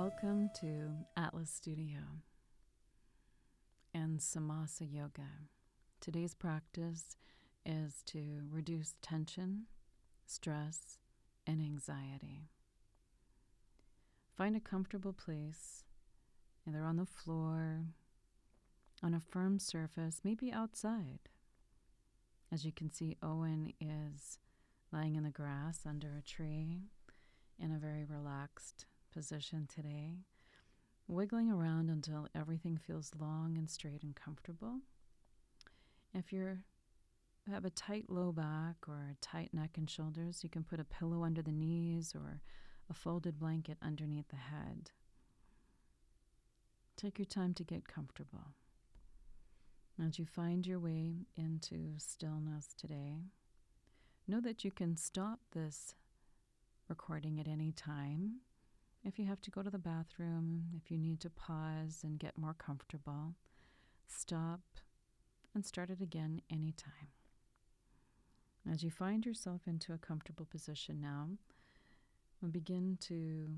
Welcome to Atlas Studio and Samasa Yoga. Today's practice is to reduce tension, stress, and anxiety. Find a comfortable place, either on the floor, on a firm surface, maybe outside. As you can see, Owen is lying in the grass under a tree in a very relaxed position today, wiggling around until everything feels long and straight and comfortable. If you have a tight low back or a tight neck and shoulders, you can put a pillow under the knees or a folded blanket underneath the head. Take your time to get comfortable. As you find your way into stillness today, know that you can stop this recording at any time. If you have to go to the bathroom, if you need to pause and get more comfortable, stop and start it again anytime. As you find yourself into a comfortable position now, we'll begin to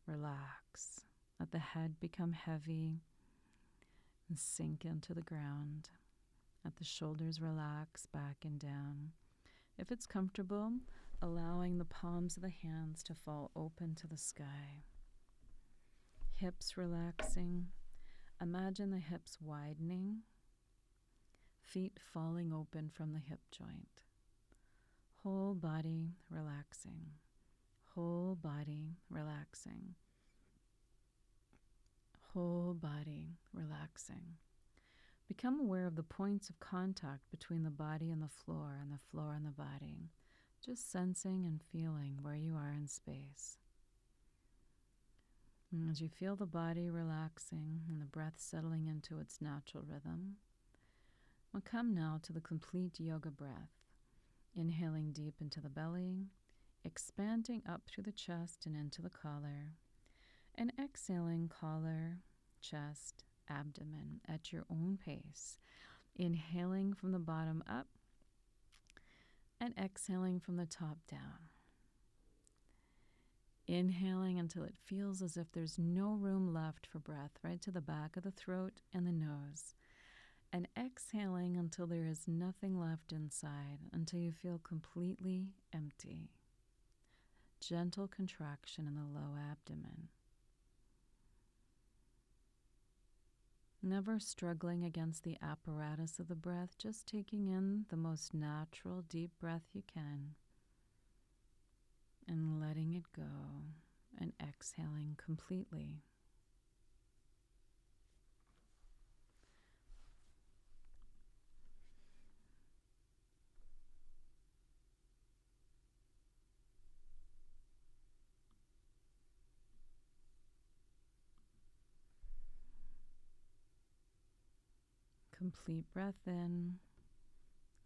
relax. Let the head become heavy and sink into the ground. Let the shoulders relax back and down. If it's comfortable, allowing the palms of the hands to fall open to the sky. Hips relaxing. Imagine the hips widening. Feet falling open from the hip joint. Whole body relaxing. Whole body relaxing. Whole body relaxing. Become aware of the points of contact between the body and the floor and the floor and the body. Just sensing and feeling where you are in space. And as you feel the body relaxing and the breath settling into its natural rhythm, we'll come now to the complete yoga breath. Inhaling deep into the belly, expanding up through the chest and into the collar, and exhaling collar, chest, abdomen at your own pace. Inhaling from the bottom up and exhaling from the top down. Inhaling until it feels as if there's no room left for breath, right to the back of the throat and the nose. And exhaling until there is nothing left inside, until you feel completely empty. Gentle contraction in the low abdomen. Never struggling against the apparatus of the breath, just taking in the most natural, deep breath you can and letting it go and exhaling completely. Complete breath in,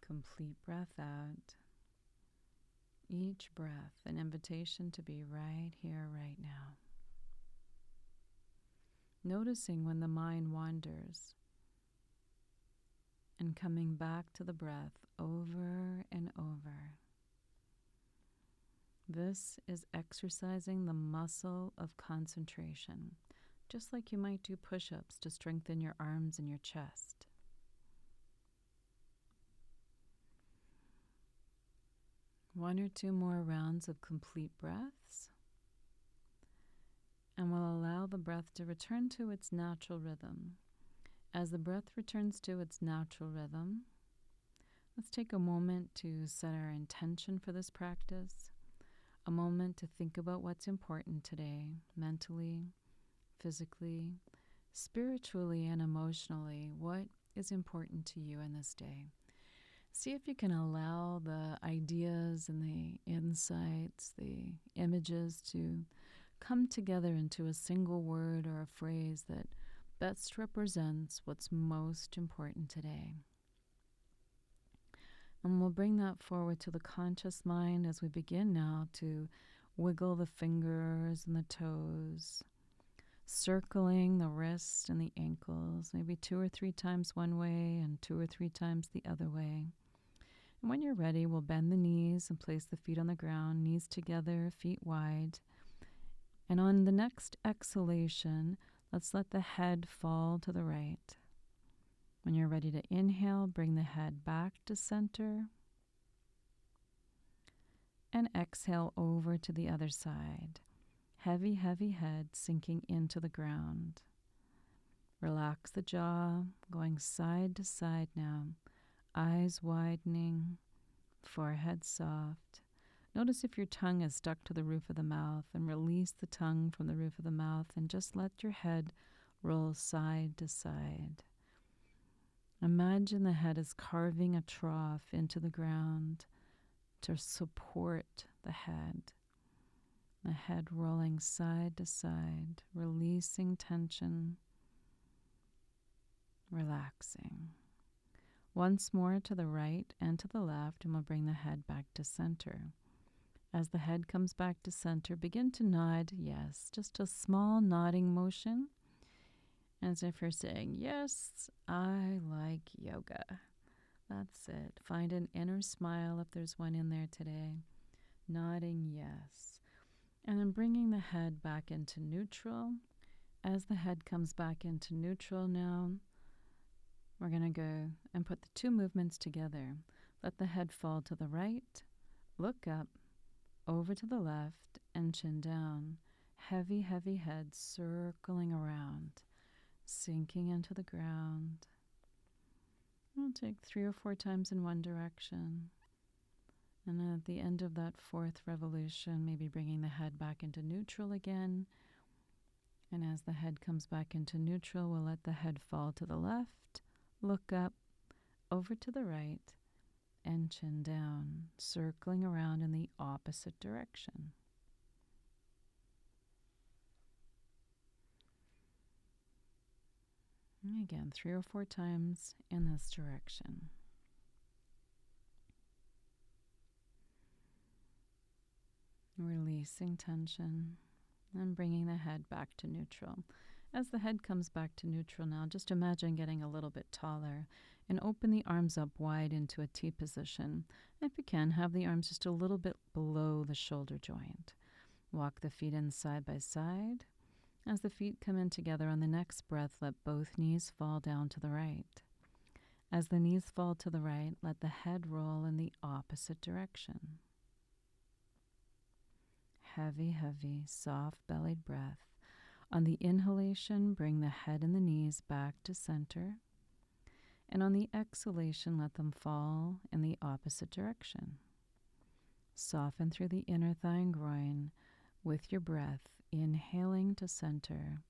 complete breath out. Each breath an invitation to be right here, right now. Noticing when the mind wanders and coming back to the breath over and over. This is exercising the muscle of concentration, just like you might do push-ups to strengthen your arms and your chest. One or two more rounds of complete breaths, and we'll allow the breath to return to its natural rhythm. As the breath returns to its natural rhythm, let's take a moment to set our intention for this practice, a moment to think about what's important today, mentally, physically, spiritually, and emotionally. What is important to you in this day? See if you can allow the ideas and the insights, the images to come together into a single word or a phrase that best represents what's most important today. And we'll bring that forward to the conscious mind as we begin now to wiggle the fingers and the toes, circling the wrists and the ankles, maybe 2 or 3 times one way and 2 or 3 times the other way. And when you're ready, we'll bend the knees and place the feet on the ground, knees together, feet wide, And on the next exhalation, let's let the head fall to the right. When you're ready to inhale, bring the head back to center. And exhale over to the other side. Heavy, heavy head sinking into the ground. Relax the jaw, going side to side now. Eyes widening, forehead soft. Notice if your tongue is stuck to the roof of the mouth, and release the tongue from the roof of the mouth and just let your head roll side to side. Imagine the head is carving a trough into the ground to support the head. The head rolling side to side, releasing tension, relaxing. Once more to the right and to the left, and we'll bring the head back to center. As the head comes back to center, begin to nod, yes, just a small nodding motion, as if you're saying, yes, I like yoga. That's it. Find an inner smile if there's one in there today. Nodding yes. And then bringing the head back into neutral. As the head comes back into neutral now, we're going to go and put the two movements together. Let the head fall to the right, look up, over to the left, and chin down. Heavy, heavy head circling around, sinking into the ground. We'll take 3 or 4 times in one direction. And at the end of that 4th revolution, maybe bringing the head back into neutral again. And as the head comes back into neutral, we'll let the head fall to the left, look up, over to the right, and chin down, circling around in the opposite direction. And again, 3 or 4 times in this direction. Releasing tension and bringing the head back to neutral. As the head comes back to neutral now, just imagine getting a little bit taller and open the arms up wide into a T position. If you can, have the arms just a little bit below the shoulder joint. Walk the feet in side by side. As the feet come in together on the next breath, let both knees fall down to the right. As the knees fall to the right, let the head roll in the opposite direction. Heavy, heavy, soft-bellied breath. On the inhalation, bring the head and the knees back to center. And on the exhalation, let them fall in the opposite direction. Soften through the inner thigh and groin with your breath, inhaling to center,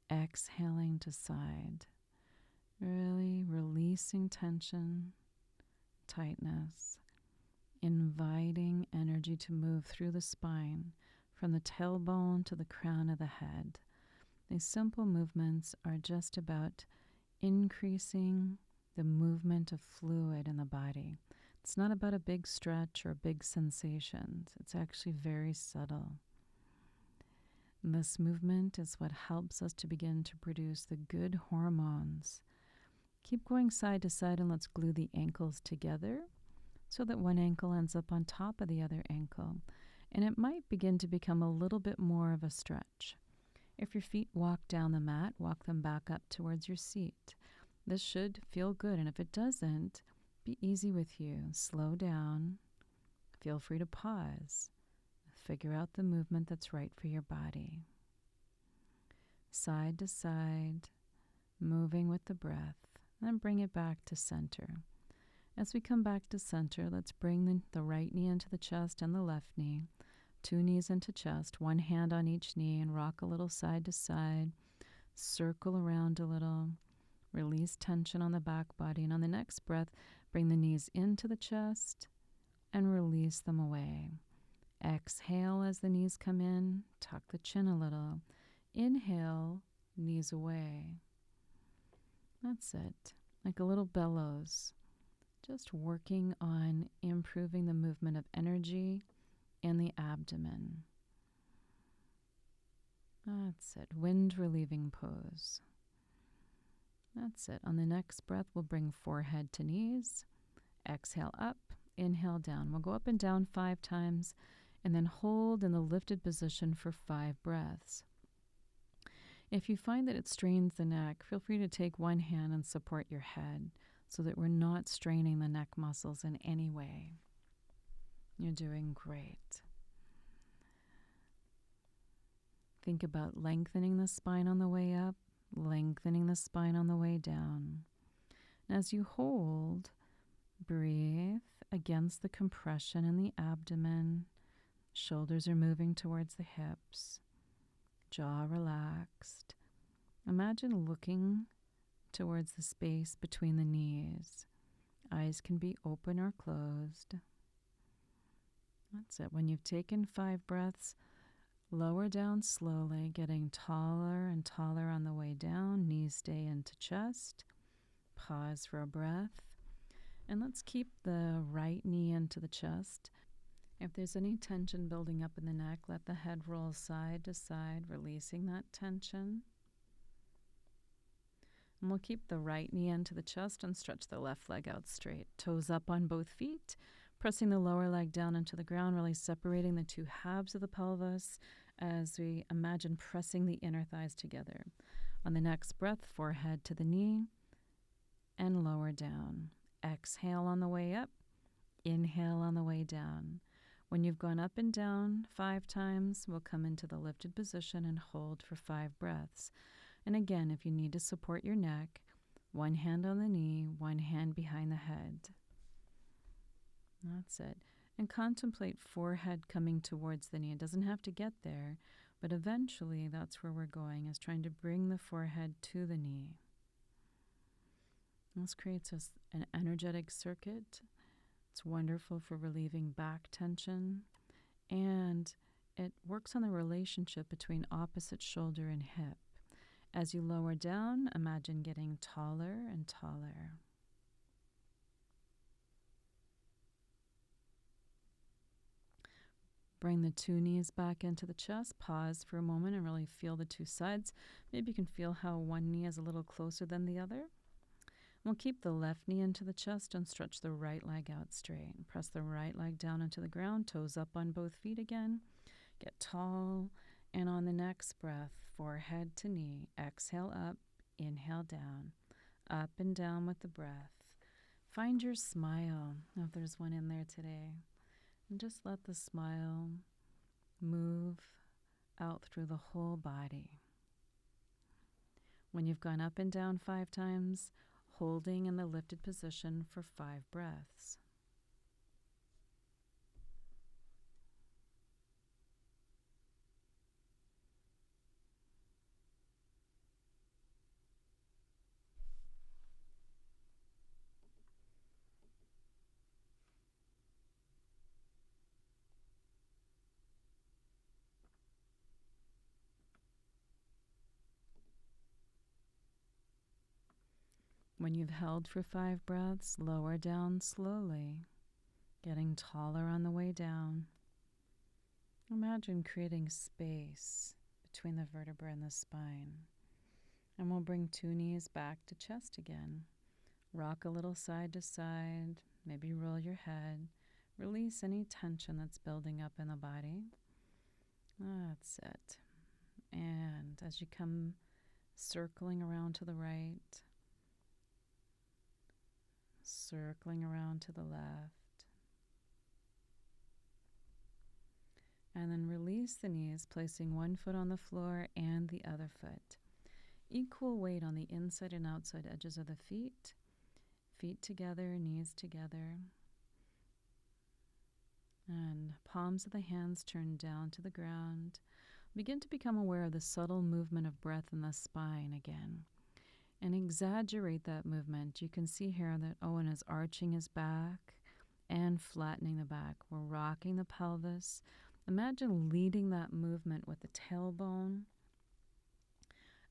exhaling to side. Really releasing tension, tightness. Inviting energy to move through the spine, from the tailbone to the crown of the head. These simple movements are just about increasing the movement of fluid in the body. It's not about a big stretch or big sensations. It's actually very subtle. And this movement is what helps us to begin to produce the good hormones. Keep going side to side, and let's glue the ankles together, so that one ankle ends up on top of the other ankle. And it might begin to become a little bit more of a stretch. If your feet walk down the mat, walk them back up towards your seat. This should feel good, and if it doesn't, be easy with you. Slow down. Feel free to pause. Figure out the movement that's right for your body. Side to side, moving with the breath, and then bring it back to center. As we come back to center, let's bring the right knee into the chest and the left knee. 2 knees into chest, 1 hand on each knee, and rock a little side to side. Circle around a little. Release tension on the back body. And on the next breath, bring the knees into the chest and release them away. Exhale as the knees come in. Tuck the chin a little. Inhale, knees away. That's it. Like a little bellows. Just working on improving the movement of energy in the abdomen. That's it. Wind relieving pose. That's it. On the next breath, we'll bring forehead to knees. Exhale up, inhale down. We'll go up and down 5 times. and then hold in the lifted position for 5 breaths. If you find that it strains the neck, feel free to take one hand and support your head so that we're not straining the neck muscles in any way. You're doing great. Think about lengthening the spine on the way up, lengthening the spine on the way down. And as you hold, breathe against the compression in the abdomen. Shoulders are moving towards the hips. Jaw relaxed. Imagine looking towards the space between the knees. Eyes can be open or closed. That's it. When you've taken 5 breaths, lower down slowly, getting taller and taller on the way down. Knees stay into chest. Pause for a breath. And let's keep the right knee into the chest. If there's any tension building up in the neck, let the head roll side to side, releasing that tension. And we'll keep the right knee into the chest and stretch the left leg out straight. Toes up on both feet, pressing the lower leg down into the ground, really separating the 2 halves of the pelvis as we imagine pressing the inner thighs together. On the next breath, forehead to the knee and lower down. Exhale on the way up, inhale on the way down. When you've gone up and down 5 times, we'll come into the lifted position and hold for 5 breaths. And again, if you need to support your neck, one hand on the knee, one hand behind the head. That's it. And contemplate forehead coming towards the knee. It doesn't have to get there, but eventually that's where we're going, is trying to bring the forehead to the knee. This creates an energetic circuit. It's wonderful for relieving back tension, and it works on the relationship between opposite shoulder and hip. As you lower down, imagine getting taller and taller. Bring the 2 knees back into the chest. Pause for a moment and really feel the 2 sides. Maybe you can feel how one knee is a little closer than the other. We'll keep the left knee into the chest and stretch the right leg out straight. Press the right leg down into the ground, toes up on both feet again. Get tall, and on the next breath, forehead to knee. Exhale up, inhale down. Up and down with the breath. Find your smile, if there's one in there today. And just let the smile move out through the whole body. When you've gone up and down 5 times, holding in the lifted position for 5 breaths. When you've held for 5 breaths, lower down slowly, getting taller on the way down. Imagine creating space between the vertebra and the spine. And we'll bring 2 knees back to chest again. Rock a little side to side, maybe roll your head. Release any tension that's building up in the body. That's it. And as you come circling around to the right, circling around to the left. And then release the knees, placing one foot on the floor and the other foot. Equal weight on the inside and outside edges of the feet. Feet together, knees together. And palms of the hands turned down to the ground. Begin to become aware of the subtle movement of breath in the spine again. And exaggerate that movement. You can see here that Owen is arching his back and flattening the back. We're rocking the pelvis. Imagine leading that movement with the tailbone.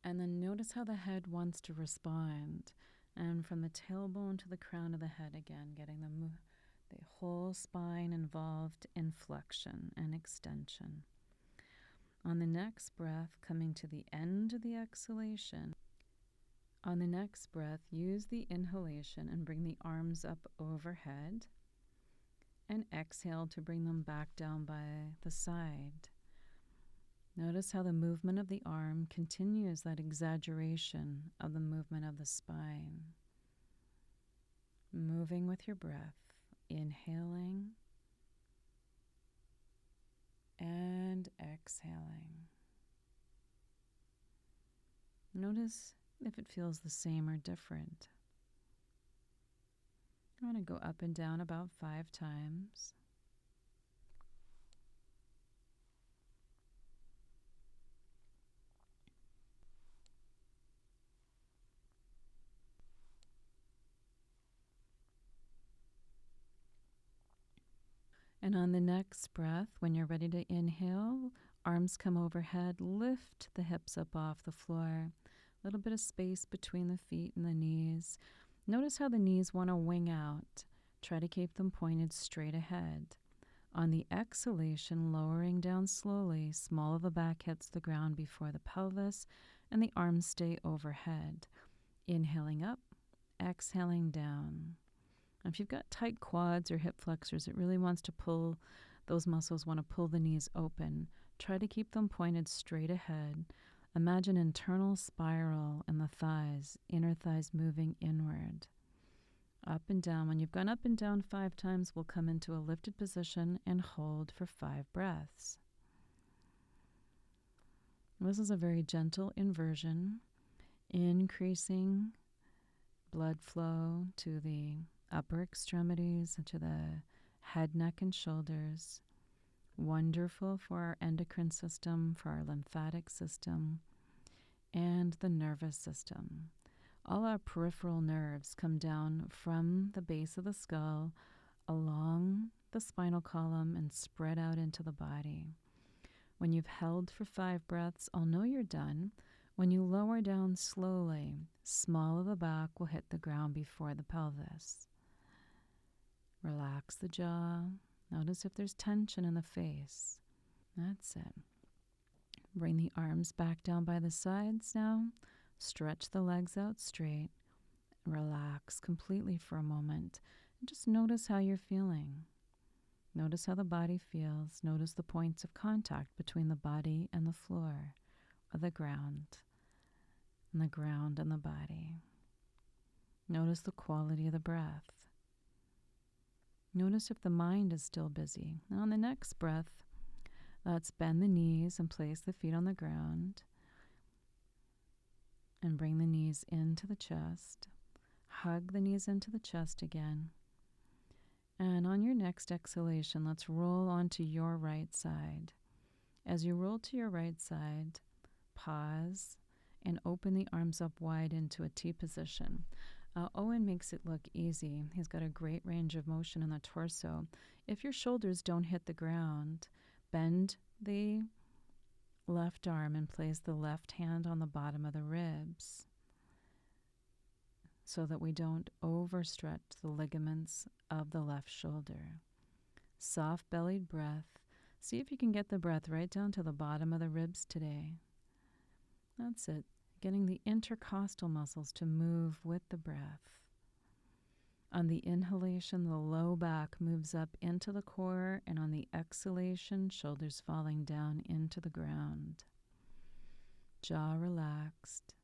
And then notice how the head wants to respond. And from the tailbone to the crown of the head again, getting the whole spine involved in flexion and extension. On the next breath, coming to the end of the exhalation. On the next breath, use the inhalation and bring the arms up overhead. And exhale to bring them back down by the side. Notice how the movement of the arm continues that exaggeration of the movement of the spine. Moving with your breath, inhaling and exhaling. Notice if it feels the same or different. I'm going to go up and down about 5 times. And on the next breath, when you're ready to inhale, arms come overhead, lift the hips up off the floor. A little bit of space between the feet and the knees. Notice how the knees want to wing out. Try to keep them pointed straight ahead. On the exhalation, lowering down slowly, small of the back hits the ground before the pelvis, and the arms stay overhead. Inhaling up, exhaling down. If you've got tight quads or hip flexors, it really wants to pull, those muscles want to pull the knees open. Try to keep them pointed straight ahead. Imagine internal spiral in the thighs, inner thighs moving inward. Up and down. When you've gone up and down 5 times, we'll come into a lifted position and hold for 5 breaths. This is a very gentle inversion, increasing blood flow to the upper extremities, to the head, neck, and shoulders. Wonderful for our endocrine system, for our lymphatic system, and the nervous system. All our peripheral nerves come down from the base of the skull, along the spinal column, and spread out into the body. When you've held for 5 breaths, I'll know you're done. When you lower down slowly, small of the back will hit the ground before the pelvis. Relax the jaw. Notice if there's tension in the face. That's it. Bring the arms back down by the sides now. Stretch the legs out straight. Relax completely for a moment. And just notice how you're feeling. Notice how the body feels. Notice the points of contact between the body and the floor, or the ground, and the ground and the body. Notice the quality of the breath. Notice if the mind is still busy. Now on the next breath, let's bend the knees and place the feet on the ground. And bring the knees into the chest. Hug the knees into the chest again. And on your next exhalation, let's roll onto your right side. As you roll to your right side, pause and open the arms up wide into a T position. Owen makes it look easy. He's got a great range of motion in the torso. If your shoulders don't hit the ground, bend the left arm and place the left hand on the bottom of the ribs so that we don't overstretch the ligaments of the left shoulder. Soft bellied breath. See if you can get the breath right down to the bottom of the ribs today. That's it. Getting the intercostal muscles to move with the breath. On the inhalation, the low back moves up into the core, and on the exhalation, shoulders falling down into the ground. Jaw relaxed.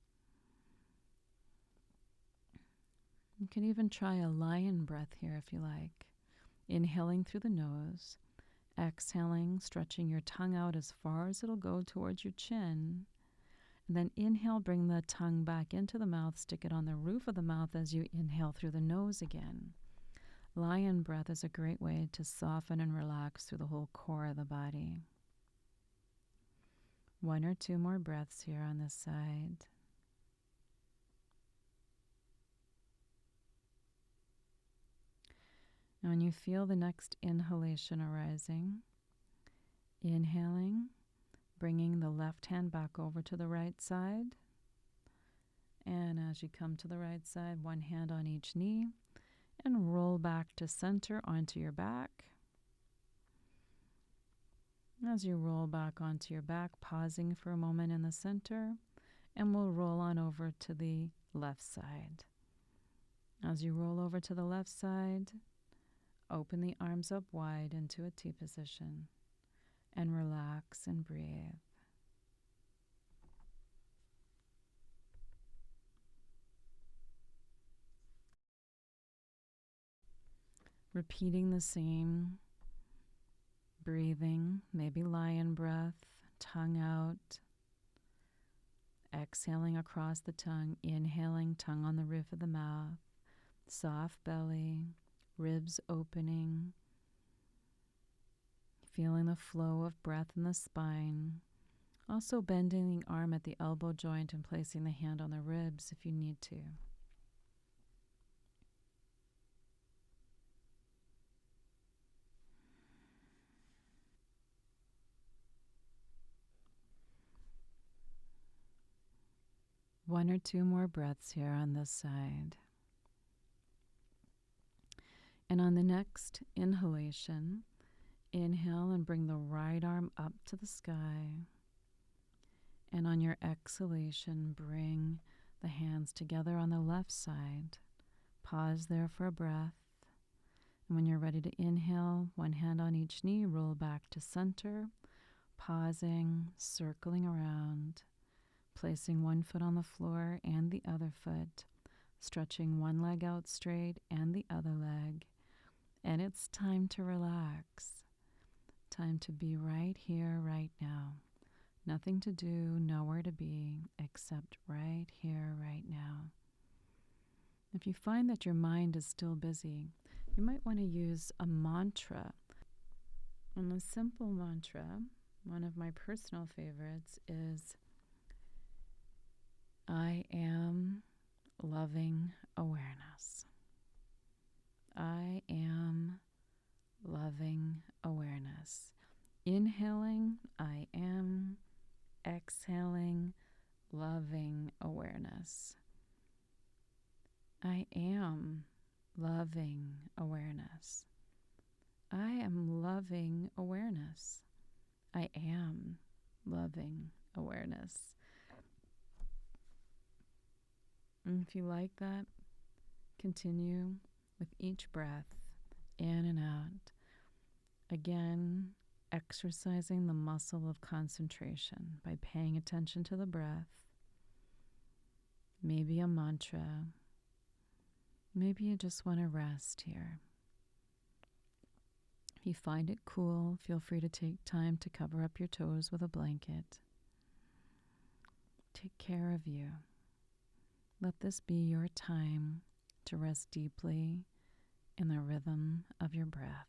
You can even try a lion breath here if you like. Inhaling through the nose, exhaling, stretching your tongue out as far as it'll go towards your chin. And then inhale, bring the tongue back into the mouth, stick it on the roof of the mouth as you inhale through the nose again. Lion breath is a great way to soften and relax through the whole core of the body. 1 or 2 more breaths here on this side. Now when you feel the next inhalation arising, inhaling, bringing the left hand back over to the right side. And as you come to the right side, 1 hand on each knee, and roll back to center onto your back. As you roll back onto your back, pausing for a moment in the center, and we'll roll on over to the left side. As you roll over to the left side, Open the arms up wide into a T position and relax and breathe. Repeating the same breathing, maybe lion breath, tongue out, exhaling across the tongue, inhaling, tongue on the roof of the mouth, soft belly, ribs opening, feeling the flow of breath in the spine. Also bending the arm at the elbow joint and placing the hand on the ribs if you need to. One or two more breaths here on this side. And on the next inhalation, inhale and bring the right arm up to the sky. And on your exhalation, bring the hands together on the left side. Pause there for a breath. And when you're ready to inhale, one hand on each knee, roll back to center, pausing, circling around, placing one foot on the floor and the other foot, stretching one leg out straight and the other leg. And it's time to relax. Time to be right here, right now. Nothing to do, nowhere to be, except right here, right now. If you find that your mind is still busy, you might want to use a mantra. And the simple mantra, one of my personal favorites, is I am loving awareness. I am loving awareness. Inhaling, I am. Exhaling, loving awareness. I am loving awareness. I am loving awareness. I am loving awareness. And if you like that, continue with each breath, in and out. Again, exercising the muscle of concentration by paying attention to the breath. Maybe a mantra. Maybe you just want to rest here. If you find it cool, feel free to take time to cover up your toes with a blanket. Take care of you. Let this be your time to rest deeply in the rhythm of your breath.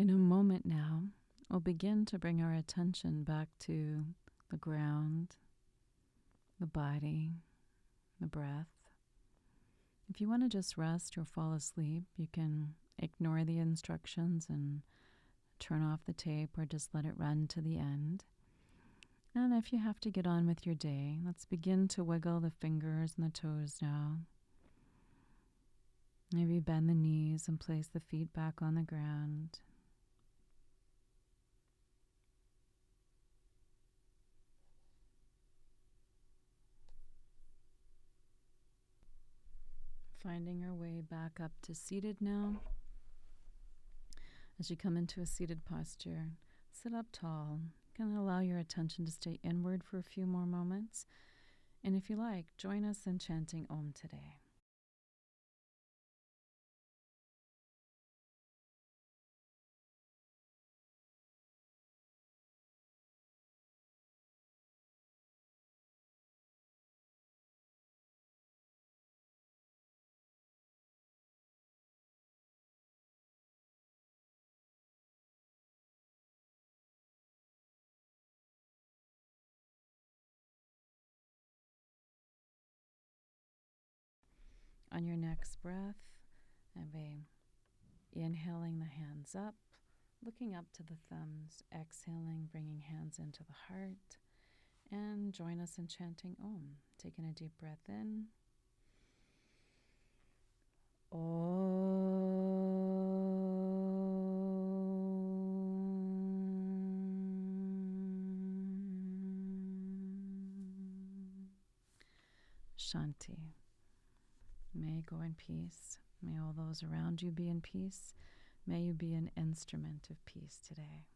In a moment now, we'll begin to bring our attention back to the ground, the body, the breath. If you want to just rest or fall asleep, you can ignore the instructions and turn off the tape or just let it run to the end. And if you have to get on with your day, let's begin to wiggle the fingers and the toes now. Maybe bend the knees and place the feet back on the ground. Finding our way back up to seated now. As you come into a seated posture, sit up tall. You can allow your attention to stay inward for a few more moments. And if you like, join us in chanting Om today. On your next breath, inhaling the hands up, looking up to the thumbs, exhaling, bringing hands into the heart, and join us in chanting Om. Taking a deep breath in. Shanti. May you go in peace. May all those around you be in peace. May you be an instrument of peace today.